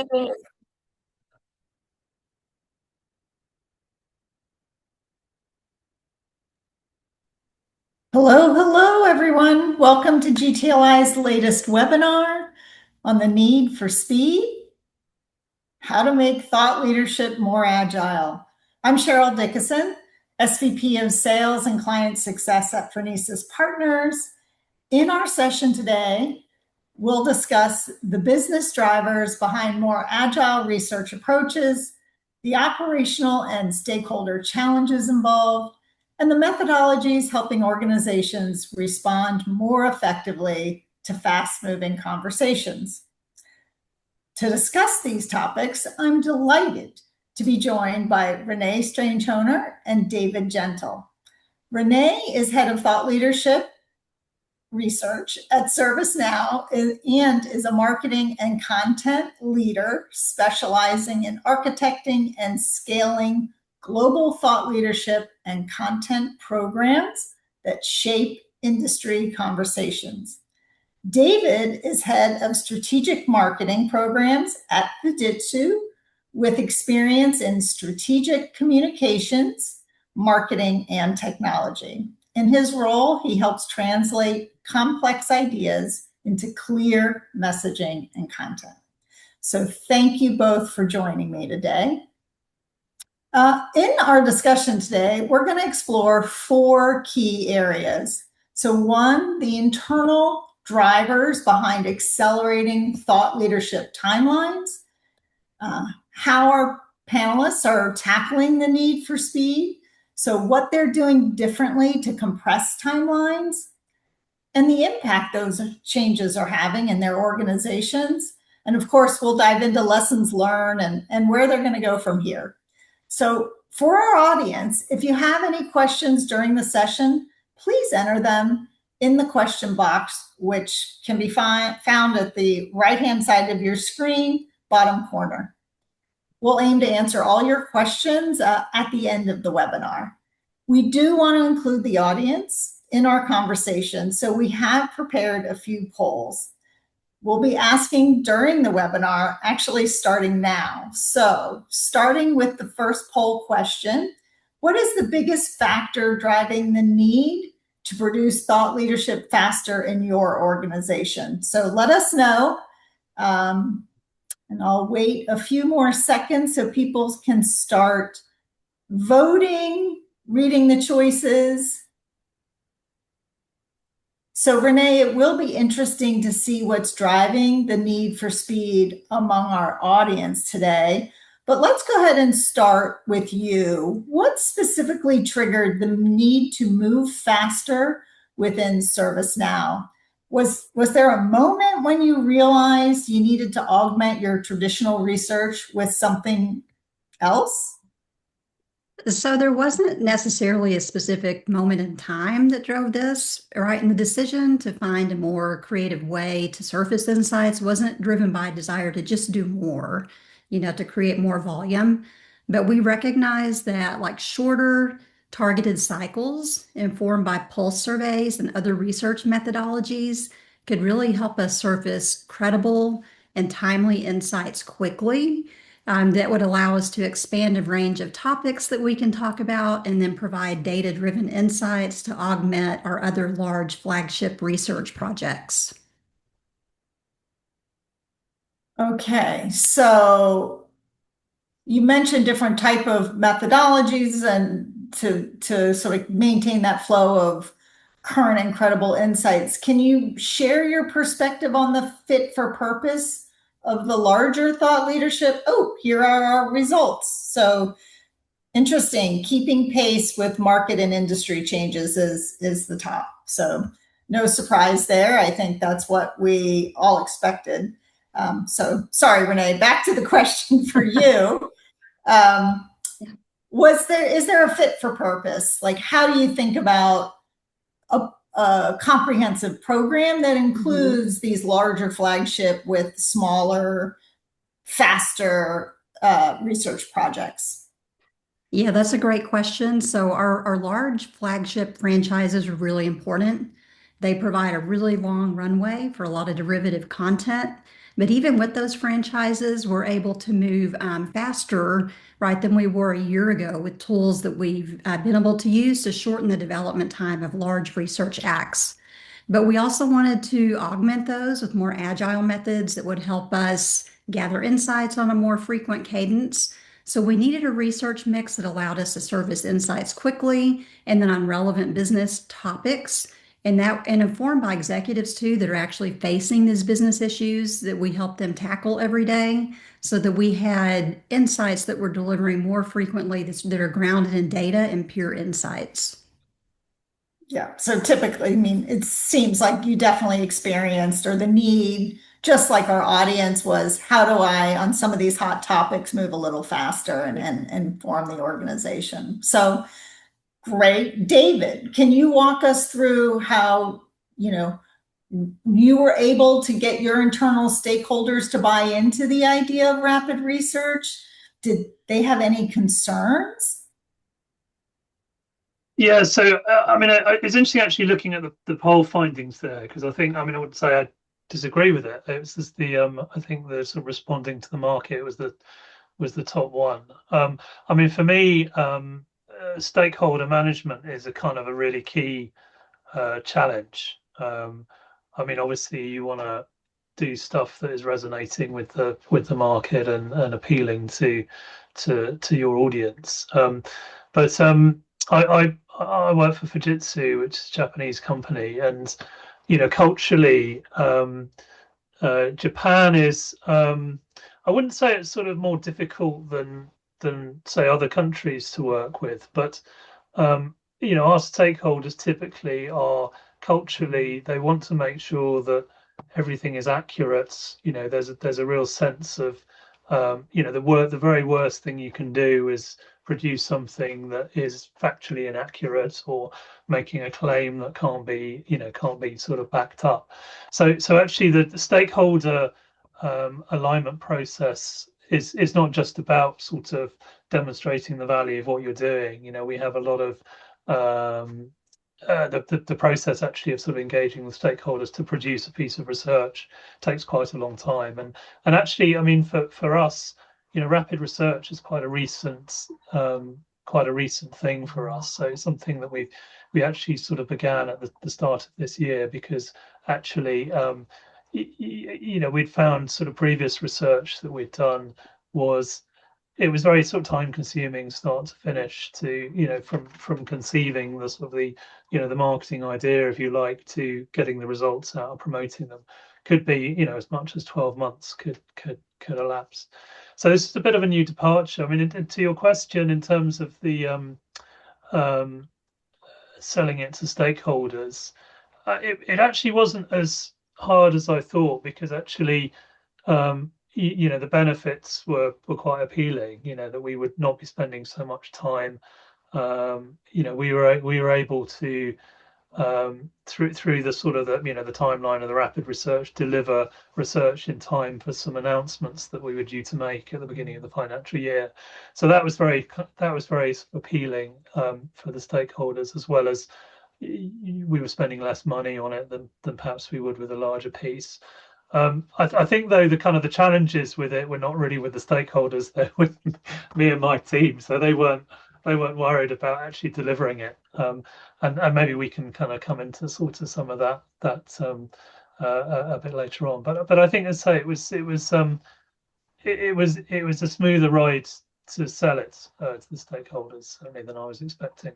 Hello, hello, everyone. Welcome to GTLI's latest webinar on the need for speed, how to make thought leadership more agile. I'm Cheryl Dickinson, SVP of Sales and Client Success at Phronesis Partners. In our session today, we'll discuss the business drivers behind more agile research approaches, the operational and stakeholder challenges involved, and the methodologies helping organizations respond more effectively to fast-moving conversations. To discuss these topics, I'm delighted to be joined by Renee Strange-Honer and David Gentle. Renee is head of thought leadership research at ServiceNow and is a marketing and content leader specializing in architecting and scaling global thought leadership and content programs that shape industry conversations. David is head of strategic marketing programs at Fujitsu with experience in strategic communications, marketing, and technology. In his role, he helps translate complex ideas into clear messaging and content. So thank you both for joining me today. In our discussion today, we're going to explore 4 key areas. So 1, the internal drivers behind accelerating thought leadership timelines, how our panelists are tackling the need for speed, so what they're doing differently to compress timelines, and the impact those changes are having in their organizations. And of course, we'll dive into lessons learned and where they're going to go from here. So for our audience, if you have any questions during the session, please enter them in the question box, which can be found at the right-hand side of your screen, bottom corner. We'll aim to answer all your questions at the end of the webinar. We do want to include the audience in our conversation, so we have prepared a few polls. We'll be asking during the webinar, actually starting now. So starting with the first poll question, what is the biggest factor driving the need to produce thought leadership faster in your organization? So let us know. And I'll wait a few more seconds so people can start voting, reading the choices. So Renee, it will be interesting to see what's driving the need for speed among our audience today. But let's go ahead and start with you. What specifically triggered the need to move faster within ServiceNow? Was there a moment when you realized you needed to augment your traditional research with something else? So there wasn't necessarily a specific moment in time that drove this, right? And the decision to find a more creative way to surface insights wasn't driven by a desire to just do more, to create more volume. But we recognize that like shorter targeted cycles informed by pulse surveys and other research methodologies could really help us surface credible and timely insights quickly. That would allow us to expand a range of topics that we can talk about and then provide data-driven insights to augment our other large flagship research projects. Okay, so you mentioned different type of methodologies and to sort of maintain that flow of current and credible insights. Can you share your perspective on the fit for purpose of the larger thought leadership? Oh, here are our results. So interesting. Keeping pace with market and industry changes is the top. So no surprise there. I think that's what we all expected. So sorry, Renee, back to the question for you. Is there a fit for purpose? Like, how do you think about a comprehensive program that includes these larger flagship with smaller, faster research projects? Yeah, that's a great question. So our large flagship franchises are really important. They provide a really long runway for a lot of derivative content But even with those franchises, we're able to move faster, right, than we were a year ago with tools that we've been able to use to shorten the development time of large research acts. But we also wanted to augment those with more agile methods that would help us gather insights on a more frequent cadence. So we needed a research mix that allowed us to surface insights quickly and then on relevant business topics. And informed by executives too that are actually facing these business issues that we help them tackle every day, so that we had insights that were delivering more frequently that are grounded in data and pure insights. Yeah. So typically, I mean, it seems like you definitely experienced or the need, just like our audience was, how do I, on some of these hot topics, move a little faster and inform the organization? So great. David, can you walk us through how, you were able to get your internal stakeholders to buy into the idea of rapid research? Did they have any concerns? Yeah, so I mean, it's interesting actually looking at the poll findings there, because I think, I mean, I wouldn't say I disagree with it. It was just I think the sort of responding to the market was the top one. I mean, for me, stakeholder management is a kind of a really key challenge. I mean, obviously, you want to do stuff that is resonating with the market and appealing to your audience. But I work for Fujitsu, which is a Japanese company, and culturally, Japan is. I wouldn't say it's sort of more difficult than say other countries to work with, but our stakeholders typically are culturally, they want to make sure that everything is accurate. There's a real sense of the very worst thing you can do is produce something that is factually inaccurate or making a claim that can't be sort of backed up. So actually the stakeholder alignment process is not just about sort of demonstrating the value of what you're doing. We have a lot of the process actually of sort of engaging with stakeholders to produce a piece of research takes quite a long time. And actually, I mean, for us, rapid research is quite a recent thing for us. So it's something that we actually sort of began at the start of this year, because actually, we'd found sort of previous research that we'd done was it was very sort of time consuming start to finish, to from conceiving the sort of the marketing idea, if you like, to getting the results out and promoting them could be as much as 12 months could elapse. So this is a bit of a new departure. I mean, to your question in terms of the um, selling it to stakeholders, it actually wasn't as hard as I thought, because actually the benefits were quite appealing, that we would not be spending so much time. We were able to through the sort of the timeline of the rapid research, deliver research in time for some announcements that we were due to make at the beginning of the financial year. So that was very appealing for the stakeholders, as well as we were spending less money on it than perhaps we would with a larger piece. I think though the challenges with it were not really with the stakeholders, they're with me and my team. So they weren't worried about actually delivering it. And maybe we can kind of come into sort of some of that a bit later on. But I think, as I say, it was a smoother ride to sell it to the stakeholders, certainly, than I was expecting.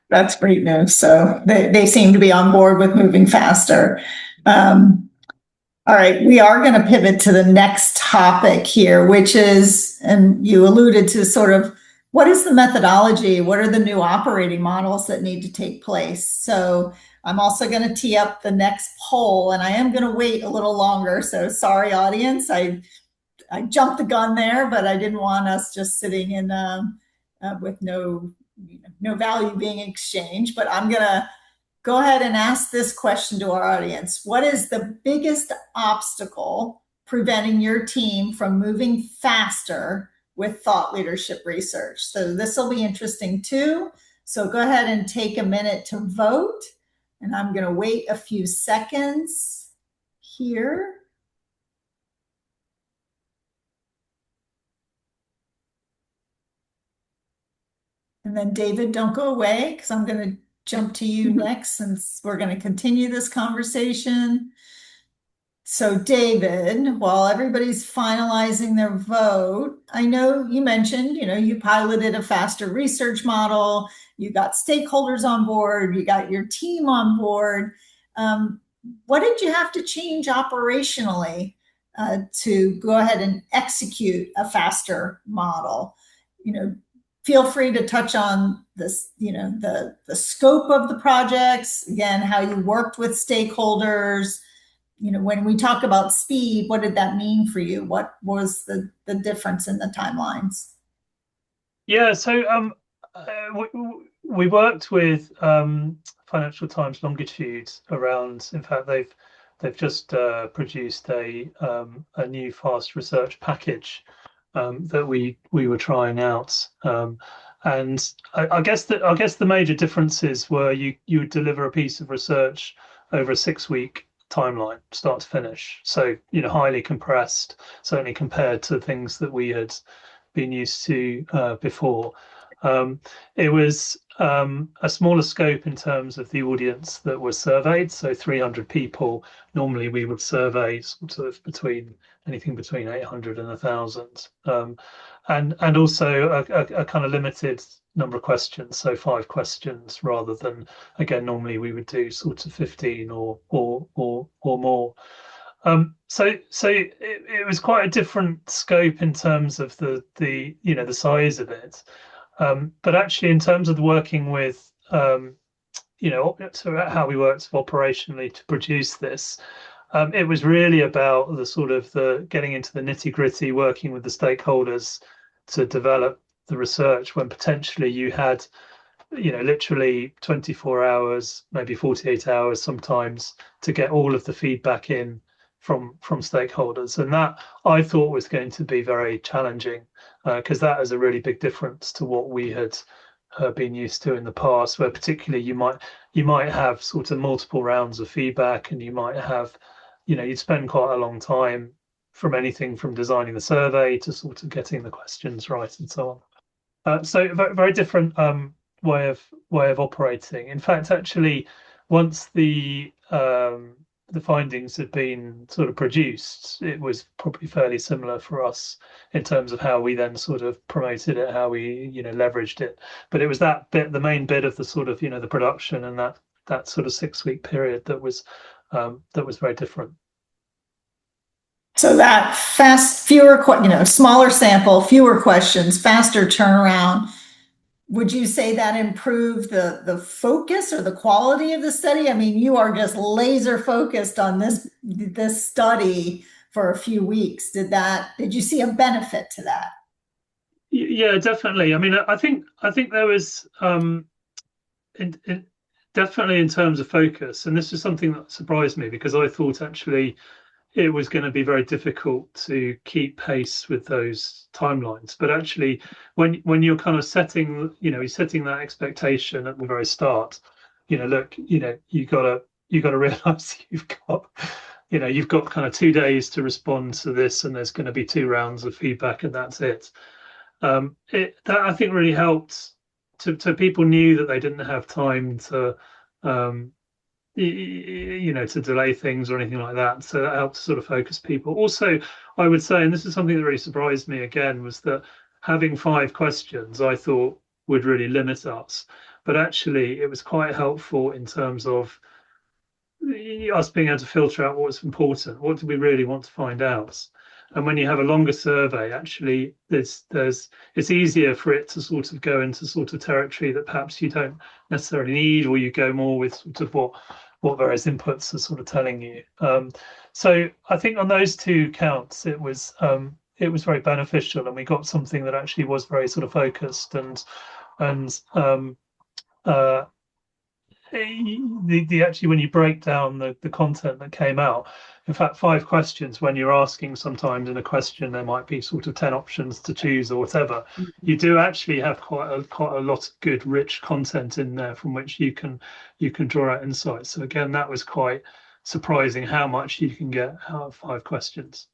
That's great news. So they seem to be on board with moving faster. All right, we are going to pivot to the next topic here, which is, and you alluded to sort of, what is the methodology? What are the new operating models that need to take place? So I'm also going to tee up the next poll, and I am going to wait a little longer. So sorry, audience, I jumped the gun there, but I didn't want us just sitting in with no value being exchanged. But I'm going to go ahead and ask this question to our audience. What is the biggest obstacle preventing your team from moving faster with thought leadership research? So this will be interesting too. So go ahead and take a minute to vote. And I'm going to wait a few seconds here. And then David, don't go away because I'm going to jump to you next since we're going to continue this conversation. So, David, while everybody's finalizing their vote, I know you mentioned, you piloted a faster research model, you got stakeholders on board, you got your team on board. Um, what did you have to change operationally to go ahead and execute a faster model? You know, feel free to touch on this, the scope of the projects, again, how you worked with stakeholders. When we talk about speed, what did that mean for you? What was the difference in the timelines? Yeah, so we worked with Financial Times Longitude around. In fact, they've just produced a new fast research package that we were trying out. And I guess the major differences were you would deliver a piece of research over a 6 week timeline, start to finish. So highly compressed, certainly compared to things that we had been used to before. Um, it was a smaller scope in terms of the audience that was surveyed, so 300 people. Normally, we would survey sort of anything between 800 and 1,000, and also a kind of limited number of questions, so 5 questions rather than, again, normally we would do sort of 15 or more. So it was quite a different scope in terms of the size of it. But actually, in terms of the working with, so how we worked operationally to produce this, it was really about the sort of the getting into the nitty gritty, working with the stakeholders to develop the research when potentially you had literally 24 hours, maybe 48 hours sometimes to get all of the feedback in from stakeholders. And that I thought was going to be very challenging because that is a really big difference to what we had been used to in the past, where particularly you might have sort of multiple rounds of feedback, and you might have, you'd spend quite a long time from anything from designing the survey to sort of getting the questions right and so on. So very different way of operating. In fact, actually, once the findings had been sort of produced, it was probably fairly similar for us in terms of how we then sort of promoted it, how we leveraged it. But it was that bit, the main bit of the sort of the production and that sort of 6 week period that was very different. So that smaller sample, fewer questions, faster turnaround. Would you say that improved the focus or the quality of the study? I mean, you are just laser focused on this study for a few weeks. Did you see a benefit to that? Yeah, definitely. I mean, I think there was definitely in terms of focus, and this is something that surprised me because I thought actually it was going to be very difficult to keep pace with those timelines. But actually, when you're kind of setting that expectation at the very start, look, you gotta realize you've got kind of 2 days to respond to this, and there's going to be 2 rounds of feedback, and that's it. That I think really helped to people knew that they didn't have time to um, to delay things or anything like that. So that helped to sort of focus people. Also, I would say, and this is something that really surprised me again, was that having 5 questions I thought would really limit us. But actually, it was quite helpful in terms of us being able to filter out what's important. What do we really want to find out? And when you have a longer survey, actually, it's easier for it to sort of go into sort of territory that perhaps you don't necessarily need, or you go more with sort of what various inputs are sort of telling you. So I think on those two counts, it was very beneficial, and we got something that actually was very sort of focused and uh, the actually when you break down the content that came out, in fact, 5 questions, when you're asking sometimes in a question there might be sort of 10 options to choose or whatever, you do actually have quite a lot of good rich content in there from which you can draw out insights. So again, that was quite surprising how much you can get out of 5 questions.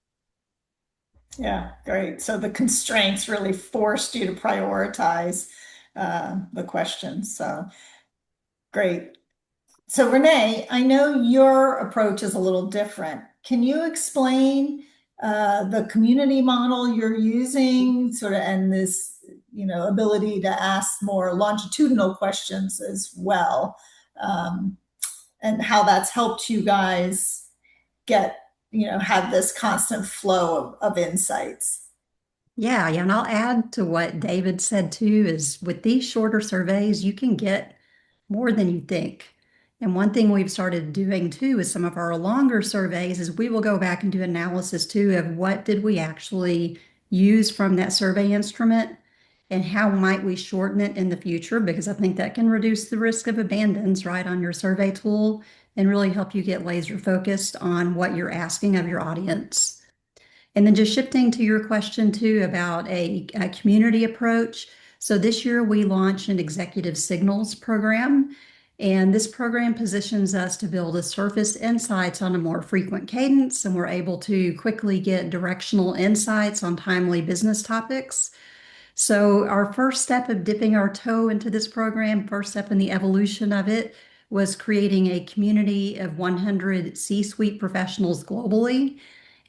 Yeah, great. So the constraints really forced you to prioritize. the questions. So great. So Renee, I know your approach is a little different. Can you explain the community model you're using, sort of, and this, ability to ask more longitudinal questions as well, and how that's helped you guys get, have this constant flow of insights? Yeah, and I'll add to what David said too, is with these shorter surveys, you can get more than you think. And one thing we've started doing too is some of our longer surveys is we will go back and do analysis too of what did we actually use from that survey instrument and how might we shorten it in the future, because I think that can reduce the risk of abandons right on your survey tool and really help you get laser focused on what you're asking of your audience. And then just shifting to your question too about a community approach. So this year we launched an executive signals program, and this program positions us to build a surface insights on a more frequent cadence, and we're able to quickly get directional insights on timely business topics. So our first step of dipping our toe into this program, first step in the evolution of it, was creating a community of 100 C-suite professionals globally,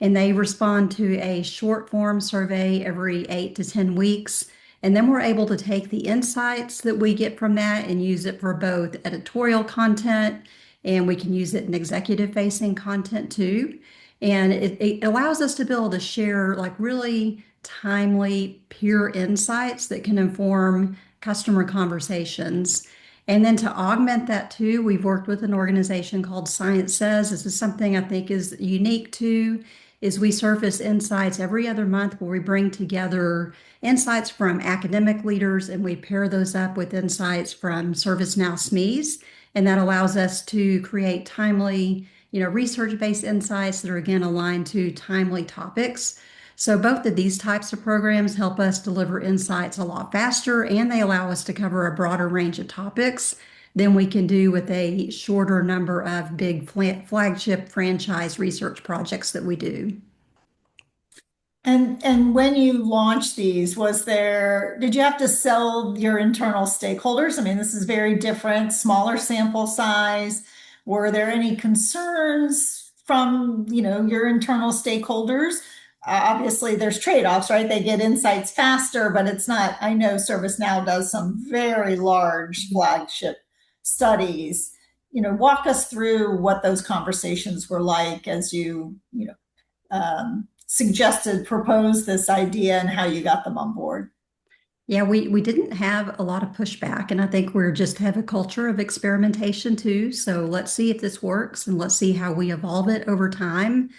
and they respond to a short form survey every 8 to 10 weeks. And then we're able to take the insights that we get from that and use it for both editorial content, and we can use it in executive facing content too. And it allows us to be able to share like really timely, peer insights that can inform customer conversations. And then to augment that too, we've worked with an organization called Science Says. This is something I think is unique too, is we surface insights every other month where we bring together insights from academic leaders and we pair those up with insights from ServiceNow SMEs. And that allows us to create timely, research-based insights that are again aligned to timely topics. So both of these types of programs help us deliver insights a lot faster, and they allow us to cover a broader range of topics than we can do with a shorter number of big flagship franchise research projects that we do. And when you launched these, did you have to sell your internal stakeholders? I mean, this is very different, smaller sample size. Were there any concerns from, your internal stakeholders? Obviously, there's trade-offs, right? They get insights faster, but it's not, I know ServiceNow does some very large flagship studies. Walk us through what those conversations were like as suggested, proposed this idea and how you got them on board. Yeah, we didn't have a lot of pushback, and I think we're just have a culture of experimentation too. So let's see if this works and let's see how we evolve it over time.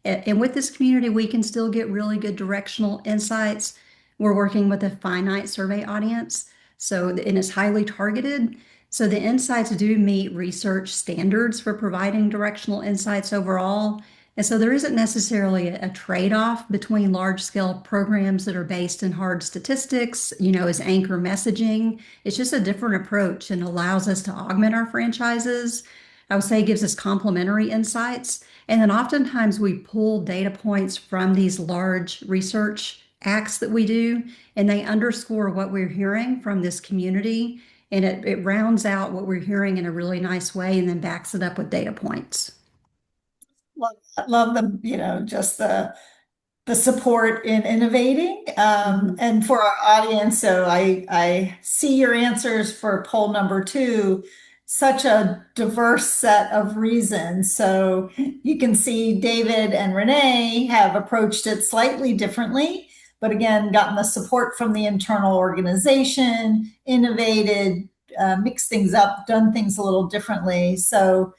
And with this community, we can still get really good directional insights. We're working with a finite survey audience, and it's highly targeted. So the insights do meet research standards for providing directional insights overall. And so there isn't necessarily a trade-off between large-scale programs that are based in hard statistics, as anchor messaging. It's just a different approach and allows us to augment our franchises. I would say gives us complementary insights. And then oftentimes we pull data points from these large research acts that we do, and they underscore what we're hearing from this community. And it rounds out what we're hearing in a really nice way and then backs it up with data points. Love the, just the support in innovating. And for our audience, so I see your answers for poll number 2, such a diverse set of reasons. So you can see David and Renee have approached it slightly differently, but again, gotten the support from the internal organization, innovated, mixed things up, done things a little differently. So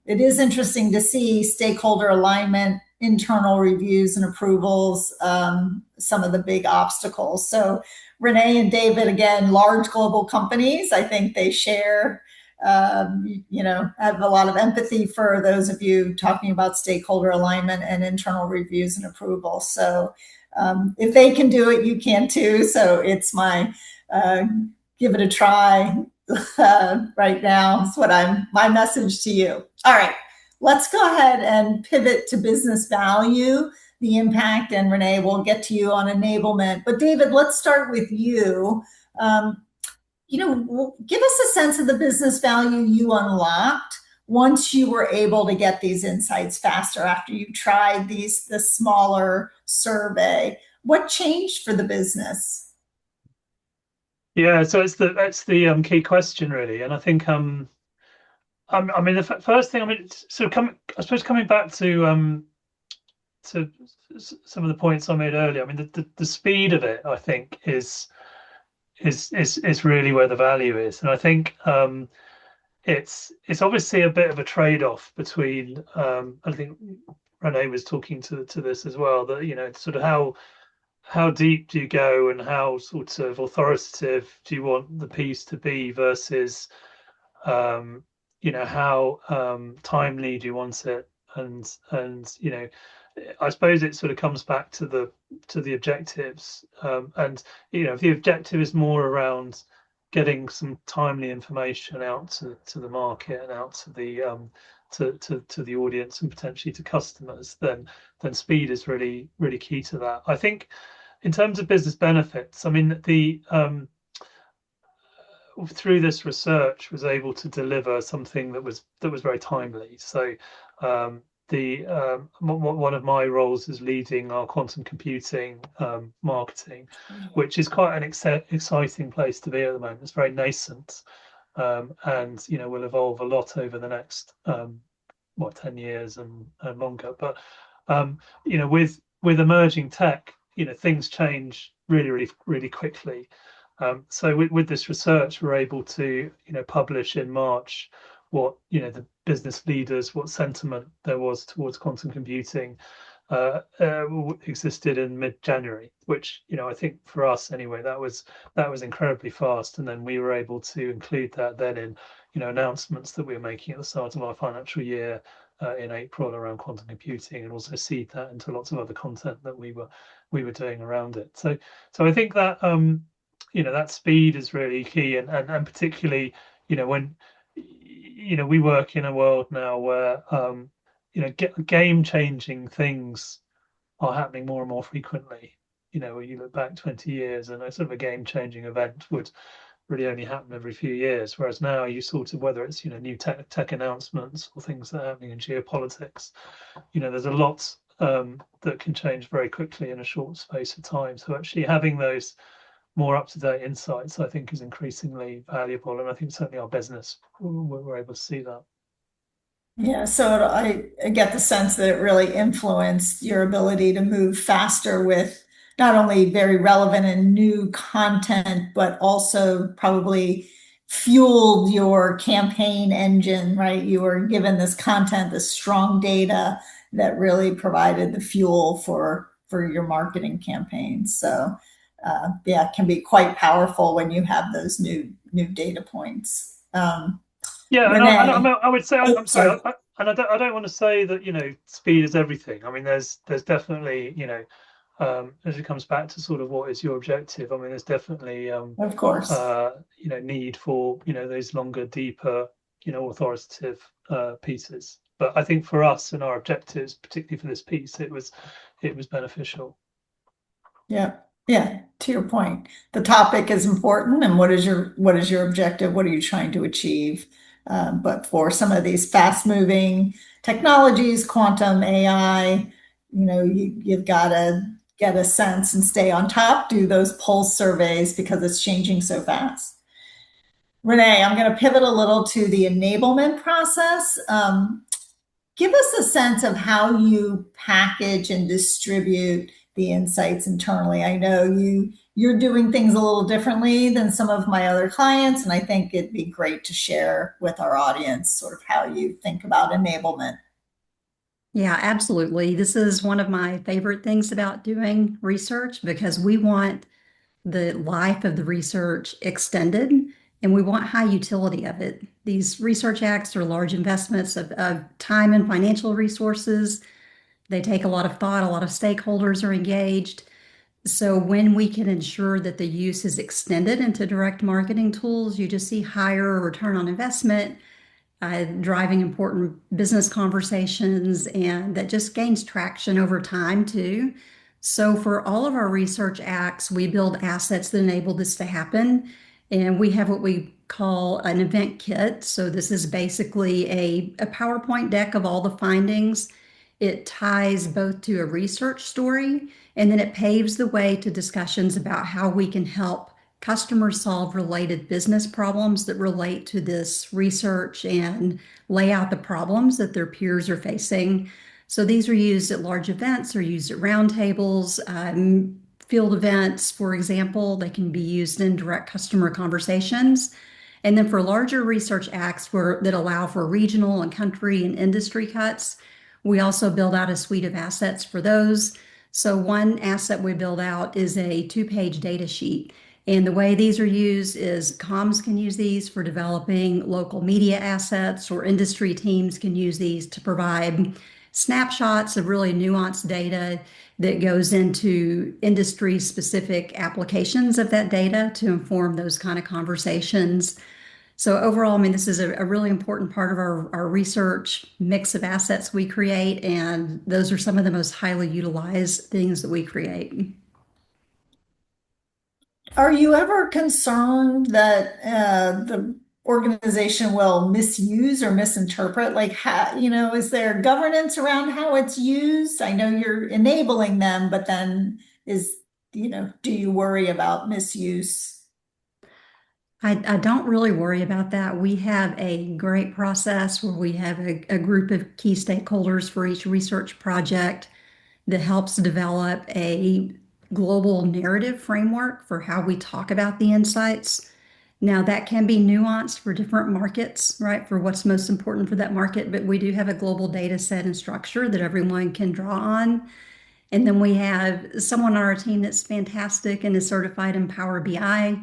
it is interesting to see stakeholder alignment, internal reviews and approvals, some of the big obstacles. So Renee and David, again, large global companies, I think they share, have a lot of empathy for those of you talking about stakeholder alignment and internal reviews and approvals. So if they can do it, you can too. So it's my give it a try right now. That's my message to you. All right, let's go ahead and pivot to business value, the impact, and Renee, we'll get to you on enablement. But David, let's start with you. Um, give us a sense of the business value you unlocked once you were able to get these insights faster after you tried the smaller survey. What changed for the business? Yeah, so it's the key question really, and I think I mean the first thing, I mean, sort of coming, I suppose, coming back to some of the points I made earlier. I mean, the speed of it, I think, is really where the value is, and I think it's obviously a bit of a trade-off between. I think Renee was talking to this as well. That sort of how deep do you go and how sort of authoritative do you want the piece to be versus um, how timely do you want it, and I suppose it sort of comes back to the objectives, and if the objective is more around getting some timely information out to the market and out to the audience and potentially to customers, then speed is really really key to that. I think in terms of business benefits, I mean, the through this research was able to deliver something that was very timely. So the one of my roles is leading our quantum computing marketing, which is quite an exciting place to be at the moment. It's very nascent, and will evolve a lot over the next 10 years and longer. But with emerging tech, things change really really really quickly. So with this research, we're able to publish in March what the business leaders, what sentiment there was towards quantum computing existed in mid-January, which I think for us anyway, that was incredibly fast, and then we were able to include that then in announcements that we were making at the start of our financial year in April around quantum computing, and also seed that into lots of other content that we were doing around it. So I think that that speed is really key, and particularly when we work in a world now where game changing things are happening more and more frequently. When you look back 20 years, and a sort of a game changing event would really only happen every few years, whereas now you sort of, whether it's new tech announcements or things that are happening in geopolitics, there's a lot that can change very quickly in a short space of time. So actually having those more up-to-date insights, I think, is increasingly valuable, and I think certainly our business we're able to see that. Yeah, so I get the sense that it really influenced your ability to move faster with not only very relevant and new content, but also probably fueled your campaign engine, right? You were given this content, this strong data that really provided the fuel for your marketing campaigns. So yeah, it can be quite powerful when you have those new data points. Yeah, and Renee, I would say, oh, I'm sorry, sorry. and I don't want to say that speed is everything. I mean, there's definitely as it comes back to sort of what is your objective. I mean, there's definitely Of course. need for those longer, deeper, authoritative pieces. But I think for us and our objectives, particularly for this piece, it was beneficial. Yeah. Yeah. To your point, the topic is important, and what is your objective? What are you trying to achieve? But for some of these fast moving technologies, quantum AI, you've got to get a sense and stay on top, do those pulse surveys because it's changing so fast. Renee, I'm going to pivot a little to the enablement process. Give us a sense of how you package and distribute the insights internally. I know you're doing things a little differently than some of my other clients, and I think it'd be great to share with our audience sort of how you think about enablement. Yeah, absolutely. This is one of my favorite things about doing research because we want the life of the research extended and we want high utility of it. These research acts are large investments of time and financial resources. They take a lot of thought, a lot of stakeholders are engaged. So when we can ensure that the use is extended into direct marketing tools, you just see higher return on investment, driving important business conversations, and that just gains traction over time too. So for all of our research acts, we build assets that enable this to happen. And we have what we call an event kit. So this is basically a PowerPoint deck of all the findings. It ties both to a research story, and then it paves the way to discussions about how we can help customers solve related business problems that relate to this research and lay out the problems that their peers are facing. So these are used at large events, or used at roundtables, field events, for example. They can be used in direct customer conversations. And then for larger research acts that allow for regional and country and industry cuts, we also build out a suite of assets for those. So one asset we build out is a two-page data sheet. And the way these are used is comms can use these for developing local media assets, or industry teams can use these to provide snapshots of really nuanced data that goes into industry specific applications of that data to inform those kind of conversations. So overall, I mean, this is a really important part of our research mix of assets we create, and those are some of the most highly utilized things that we create. Are you ever concerned that the organization will misuse or misinterpret? Like, how, is there governance around how it's used? I know you're enabling them, but then do you worry about misuse? I don't really worry about that. We have a great process where we have a group of key stakeholders for each research project that helps develop a global narrative framework for how we talk about the insights. Now, that can be nuanced for different markets, right? For what's most important for that market, but we do have a global data set and structure that everyone can draw on. And then we have someone on our team that's fantastic and is certified in Power BI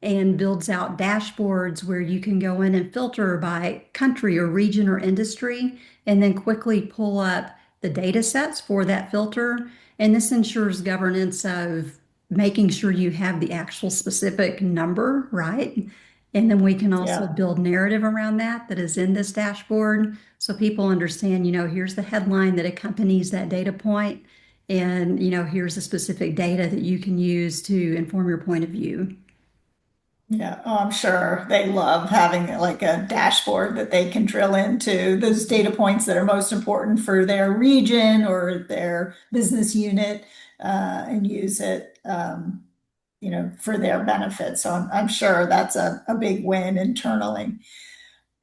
and builds out dashboards where you can go in and filter by country or region or industry, and then quickly pull up the data sets for that filter. And this ensures governance of making sure you have the actual specific number, right? And then we can also Yeah. build narrative around that is in this dashboard. So people understand, here's the headline that accompanies that data point. And, here's the specific data that you can use to inform your point of view. Yeah, oh, I'm sure they love having like a dashboard that they can drill into those data points that are most important for their region or their business unit, and use it, for their benefit. So I'm sure that's a big win internally.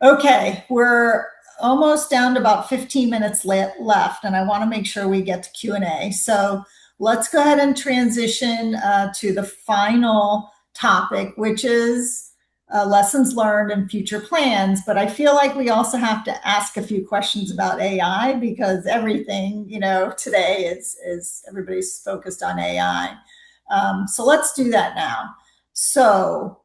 Okay, we're almost down to about 15 minutes left, and I want to make sure we get to Q&A. So let's go ahead and transition to the final topic, which is lessons learned and future plans. But I feel like we also have to ask a few questions about AI, because everything, today is everybody's focused on AI. So let's do that now. So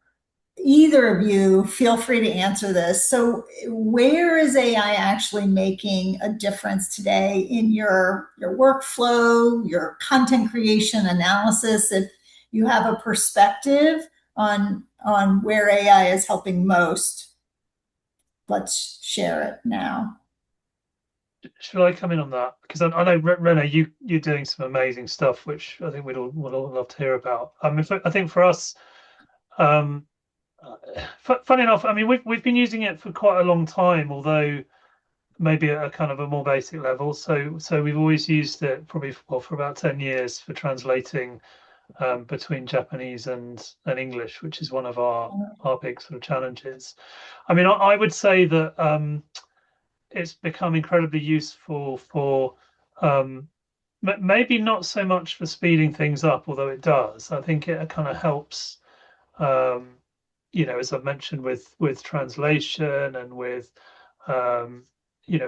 either of you feel free to answer this. So where is AI actually making a difference today in your workflow, your content creation analysis? If you have a perspective on where AI is helping most, let's share it now. Should I come in on that? Because I know Rene, you're doing some amazing stuff, which I think we'd all love to hear about. I think for us, um, funny enough, I mean we've been using it for quite a long time, although maybe at a kind of a more basic level. So we've always used it probably for about 10 years for translating between Japanese and English, which is one of our big sort of challenges. I mean, I would say that it's become incredibly useful for maybe not so much for speeding things up, although it does. I think it kind of helps, um, as I've mentioned, with translation and with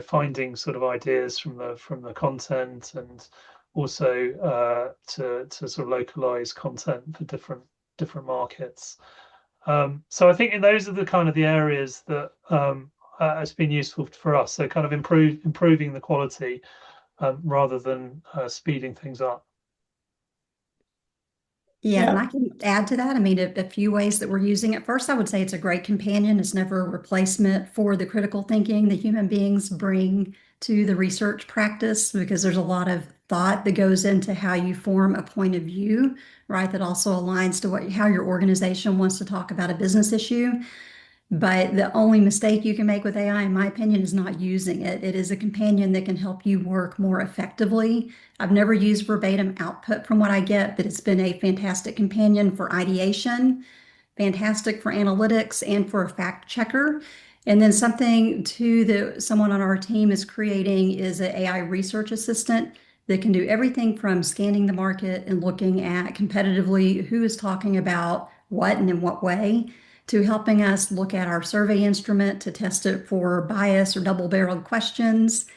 finding sort of ideas from the content, and also to sort of localize content for different markets. So I think those are the kind of the areas that it's been useful for us. So kind of improving the quality rather than speeding things up. Yeah, and I Yeah. can add to that. I mean, a few ways that we're using it. First, I would say it's a great companion. It's never a replacement for the critical thinking that human beings bring to the research practice, because there's a lot of thought that goes into how you form a point of view, right? That also aligns to how your organization wants to talk about a business issue. But the only mistake you can make with AI, in my opinion, is not using it. It is a companion that can help you work more effectively. I've never used verbatim output from what I get, but it's been a fantastic companion for ideation, fantastic for analytics, and for a fact checker. And then something too that someone on our team is creating is an AI research assistant that can do everything from scanning the market and looking at competitively who is talking about what and in what way, to helping us look at our survey instrument to test it for bias or double-barreled questions.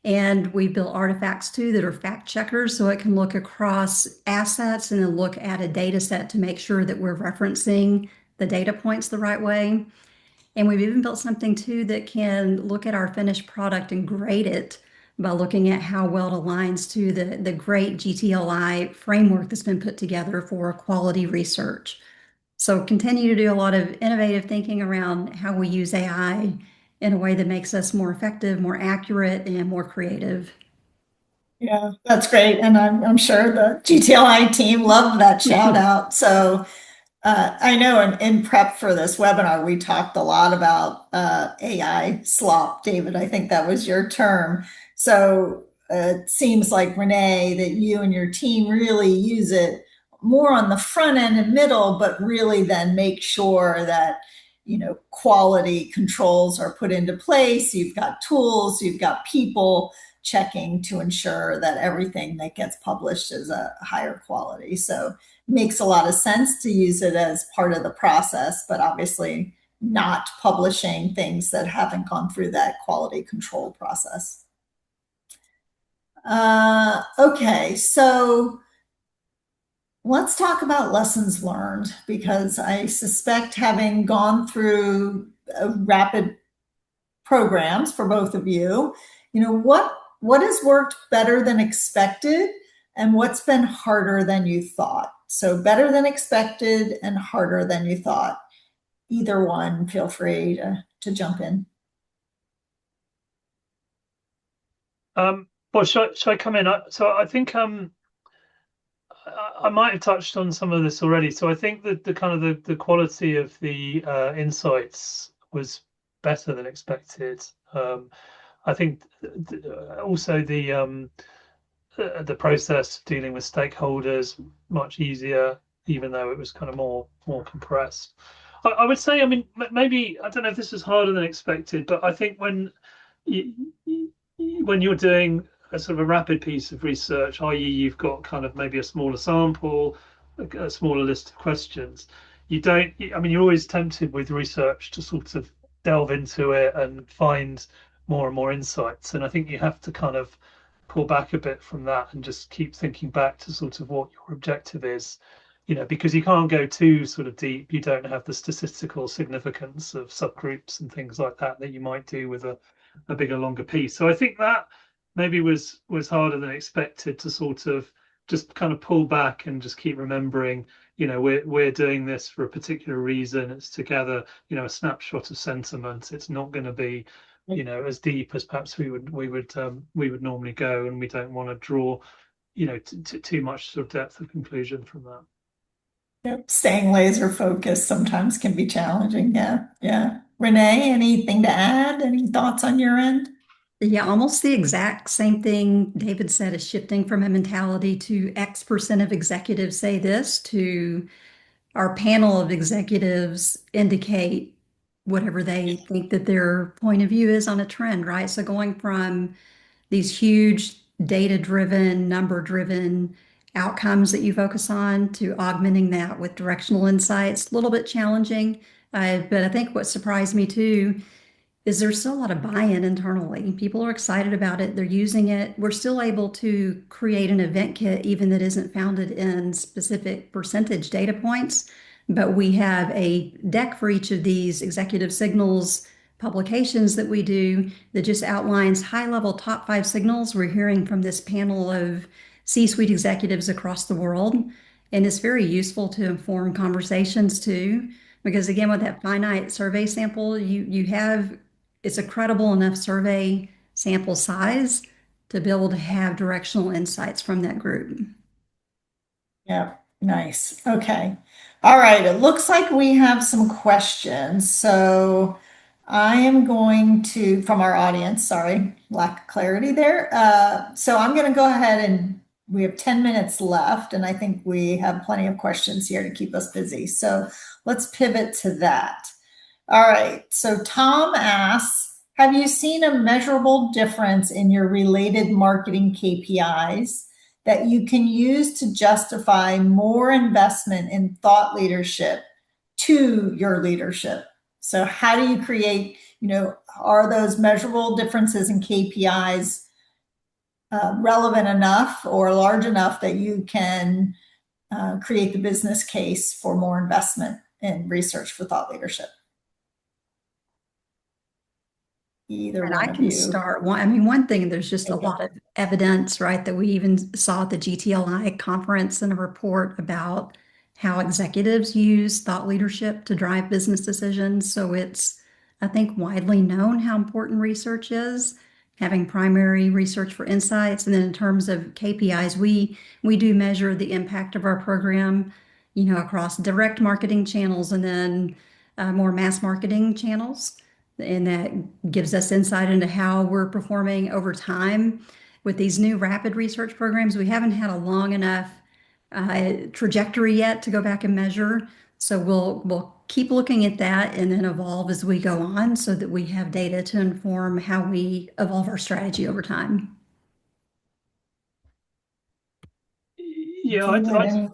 And we built artifacts too that are fact checkers, so it can look across assets and then look at a data set to make sure that we're referencing the data points the right way. And we've even built something too that can look at our finished product and grade it by looking at how well it aligns to the great GTLI framework that's been put together for quality research. So continue to do a lot of innovative thinking around how we use AI in a way that makes us more effective, more accurate, and more creative. Yeah, that's great. And I'm sure the GTLI team loved that shout out. So I know in prep for this webinar, we talked a lot about AI slop. David, I think that was your term. So it seems like, Renee, that you and your team really use it more on the front end and middle, but really then make sure that, quality controls are put into place. You've got tools, you've got people checking to ensure that everything that gets published is a higher quality. So makes a lot of sense to use it as part of the process, but obviously not publishing things that haven't gone through that quality control process. Okay, so let's talk about lessons learned, because I suspect, having gone through rapid programs for both of you, what has worked better than expected, and what's been harder than you thought? So better than expected and harder than you thought. Either one, feel free to jump in. Well, should I come in? So I think I might have touched on some of this already. So I think that the kind of the quality of the insights was better than expected. I think also the process dealing with stakeholders much easier, even though it was kind of more compressed. I would say, I mean, maybe I don't know if this is harder than expected, but I think you, when you're doing a sort of a rapid piece of research, i.e., you've got kind of maybe a smaller sample, a smaller list of questions, you don't. I mean, you're always tempted with research to sort of delve into it and find more and more insights, and I think you have to kind of pull back a bit from that and just keep thinking back to sort of what your objective is, because you can't go too sort of deep. You don't have the statistical significance of subgroups and things like that that you might do with a bigger, longer piece. So I think that maybe was harder than expected, to sort of just kind of pull back and just keep remembering, we're doing this for a particular reason. It's to gather, a snapshot of sentiment. It's not going to be, as deep as perhaps we would normally go, and we don't want to draw, too much sort of depth of conclusion from that. Yep. Staying laser focused sometimes can be challenging. Yeah. Yeah. Renee, anything to add? Any thoughts on your end? Yeah, almost the exact same thing David said, is shifting from a mentality to X% of executives say this to our panel of executives indicate whatever they think that their point of view is on a trend, right? So going from these huge data-driven, number-driven outcomes that you focus on to augmenting that with directional insights, a little bit challenging. But I think what surprised me too is there's still a lot of buy-in internally. People are excited about it. They're using it. We're still able to create an event kit even that isn't founded in specific percentage data points, but we have a deck for each of these executive signals publications that we do that just outlines high-level top 5 signals we're hearing from this panel of C-suite executives across the world. And it's very useful to inform conversations too, because again, with that finite survey sample, you have, it's a credible enough survey sample size to be able to have directional insights from that group. Yeah, nice. Okay. All right. It looks like we have some questions. So I am going to, from our audience, sorry, lack of clarity there. So I'm going to go ahead and we have 10 minutes left, and I think we have plenty of questions here to keep us busy. So let's pivot to that. All right. So Tom asks, have you seen a measurable difference in your related marketing KPIs that you can use to justify more investment in thought leadership to your leadership? So how do you create, are those measurable differences in KPIs relevant enough or large enough that you can create the business case for more investment in research for thought leadership? Either And one I of can you. start one. I mean, one thing, there's just a lot of evidence, right, that we even saw at the GTLI conference in a report about how executives use thought leadership to drive business decisions. So it's, I think, widely known how important research is, having primary research for insights. And then in terms of KPIs, we do measure the impact of our program, across direct marketing channels and then more mass marketing channels, and that gives us insight into how we're performing over time. With these new rapid research programs, we haven't had a long enough trajectory yet to go back and measure. So we'll keep looking at that and then evolve as we go on so that we have data to inform how we evolve our strategy over time. Yeah, David, any?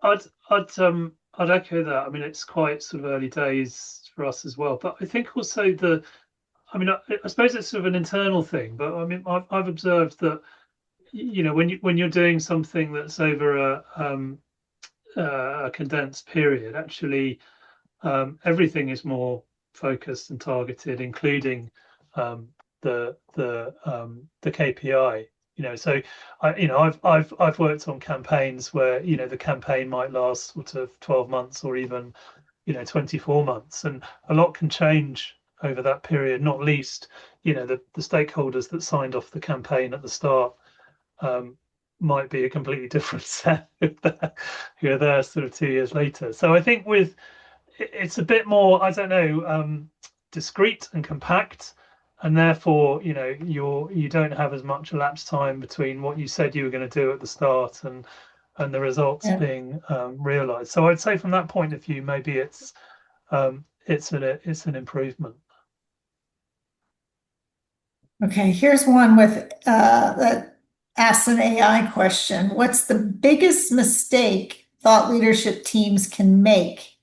I'd echo that. I mean, it's quite sort of early days for us as well. But I think also I mean, I suppose it's sort of an internal thing. But I mean, I've observed that when you're doing something that's over a condensed period, actually everything is more focused and targeted, including the KPI. So I've worked on campaigns where the campaign might last sort of 12 months or even 24 months, and a lot can change over that period. Not least, the stakeholders that signed off the campaign at the start might be a completely different set who are there sort of 2 years later. So I think it's a bit more, I don't know, discreet and compact, and therefore you don't have as much elapsed time between what you said you were going to do at the start and the results Yeah. being realized. So I'd say from that point of view, maybe it's an improvement. Okay, here's one with that asks an AI question. What's the biggest mistake thought leadership teams can make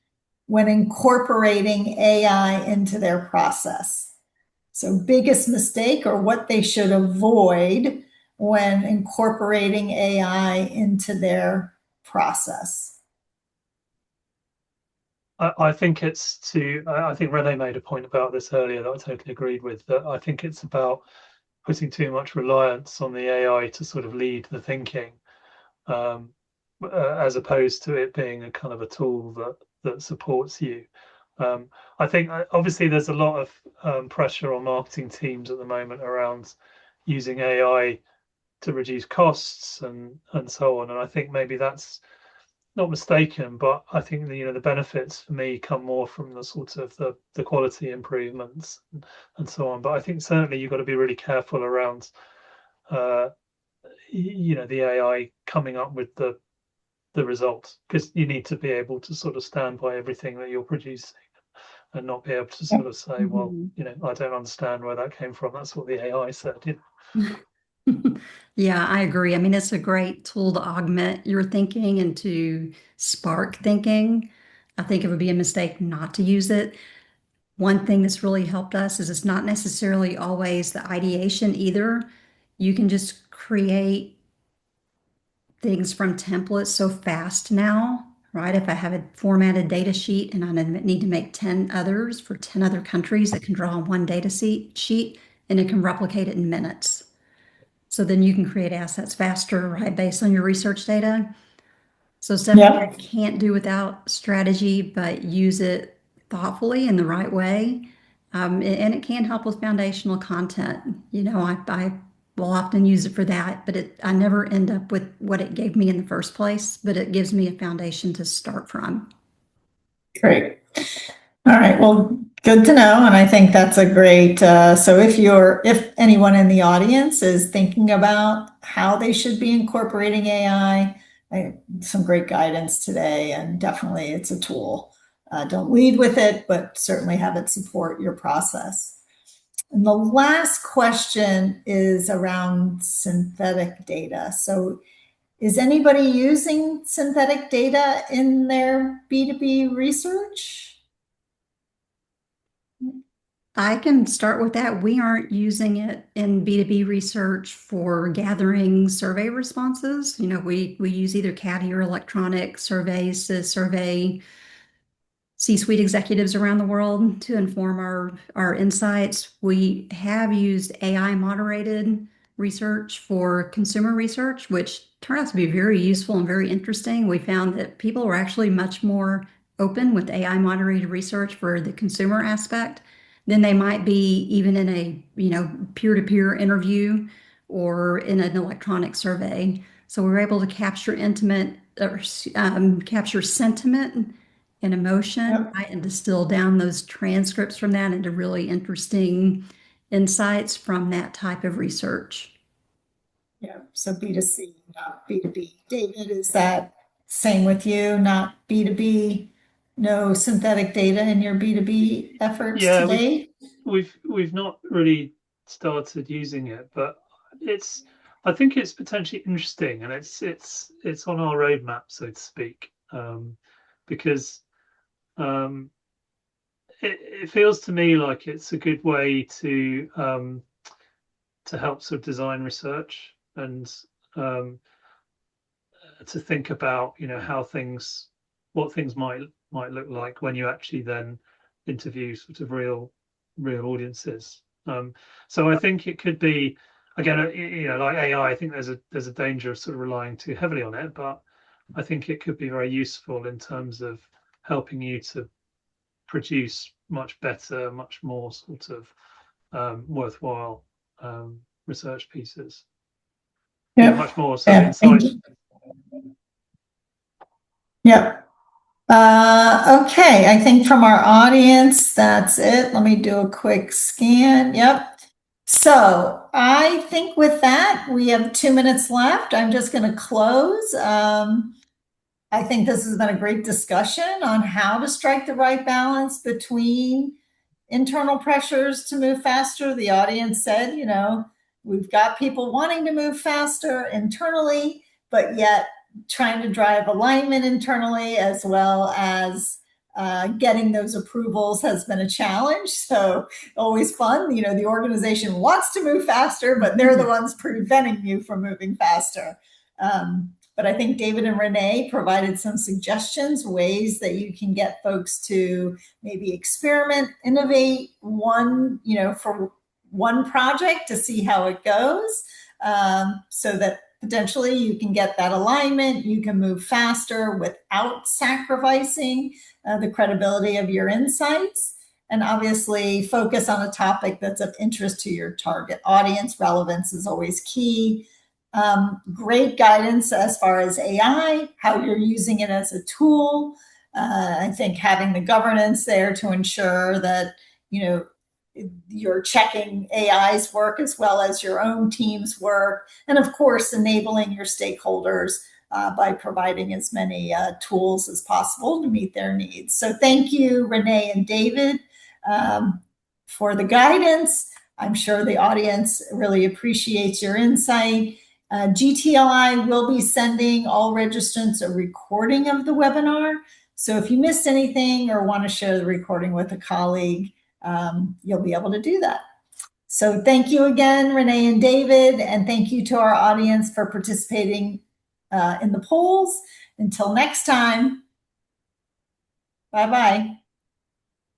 when incorporating AI into their process? So, biggest mistake or what they should avoid when incorporating AI into their process. I think I think Renee made a point about this earlier that I totally agreed with, that I think it's about putting too much reliance on the AI to sort of lead the thinking, um, as opposed to it being a kind of a tool that supports you. I think obviously there's a lot of pressure on marketing teams at the moment around using AI to reduce costs and so on, and I think maybe that's not mistaken, but I think the benefits for me come more from the sort of the quality improvements and so on. But I think certainly you've got to be really careful around uh, the AI coming up with the results, because you need to be able to sort of stand by everything that you're producing and not be able to sort of say, well, Mhm. I don't understand where that came from. That's what the AI said. Yeah, I agree. I mean, it's a great tool to augment your thinking and to spark thinking. I think it would be a mistake not to use it. One thing that's really helped us is it's not necessarily always the ideation either. You can just create things from templates so fast now, right? If I have a formatted data sheet and I need to make 10 others for 10 other countries, it can draw on one data sheet and it can replicate it in minutes. So then you can create assets faster, right, based on your research data. So it's definitely I Yep. can't do without strategy, but use it thoughtfully in the right way. And it can help with foundational content. I will often use it for that, but I never end up with what it gave me in the first place, but it gives me a foundation to start from. Great. All right. Well, good to know. And I think that's a great, so if anyone in the audience is thinking about how they should be incorporating some great guidance today, and definitely it's a tool. Don't lead with it, but certainly have it support your process. And the last question is around synthetic data. So is anybody using synthetic data in their B2B research? I can start with that. We aren't using it in B2B research for gathering survey responses. We use either CADI or electronic surveys to survey C-suite executives around the world to inform our insights. We have used AI moderated research for consumer research, which turned out to be very useful and very interesting. We found that people were actually much more open with AI moderated research for the consumer aspect than they might be even in a, peer-to-peer interview or in an electronic survey. So we were able to capture capture sentiment and emotion, Yep. right, and distill down those transcripts from that into really interesting insights from that type of research. Yeah, so B2C, not B2B. David, is that same with you? Not B2B, no synthetic data in your B2B efforts Yeah, today? we've not really started using it, but it's I think it's potentially interesting, and it's on our roadmap, so to speak, because um, it feels to me like it's a good way to help sort of design research and um, to think about how what things might look like when you actually then interview sort of real audiences. So I think it could be, again, like AI. I think there's a danger of sort of relying too heavily on it, but I think it could be very useful in terms of helping you to produce much better, much more sort of worthwhile research pieces. Yep. Much more sort of Yeah, thank insight. you. Yep. Okay, I think from our audience, that's it. Let me do a quick scan. Yep. So I think with that, we have 2 minutes left. I'm just going to close. I think this has been a great discussion on how to strike the right balance between internal pressures to move faster. The audience said, we've got people wanting to move faster internally, but yet trying to drive alignment internally as well as getting those approvals has been a challenge. So always fun. The organization wants to move faster, but they're the ones preventing you from moving faster. But I think David and Renee provided some suggestions, ways that you can get folks to maybe experiment, innovate for one project to see how it goes, so that potentially you can get that alignment, you can move faster without sacrificing the credibility of your insights, and obviously focus on a topic that's of interest to your target audience. Relevance is always key. Great guidance as far as AI, how you're using it as a tool. I think having the governance there to ensure that you're checking AI's work as well as your own team's work, and of course enabling your stakeholders by providing as many tools as possible to meet their needs. So thank you, Renee and David, for the guidance. I'm sure the audience really appreciates your insight. GTLI will be sending all registrants a recording of the webinar. So if you missed anything or want to share the recording with a colleague, you'll be able to do that. So thank you again, Renee and David, and thank you to our audience for participating in the polls. Until next time, bye-bye.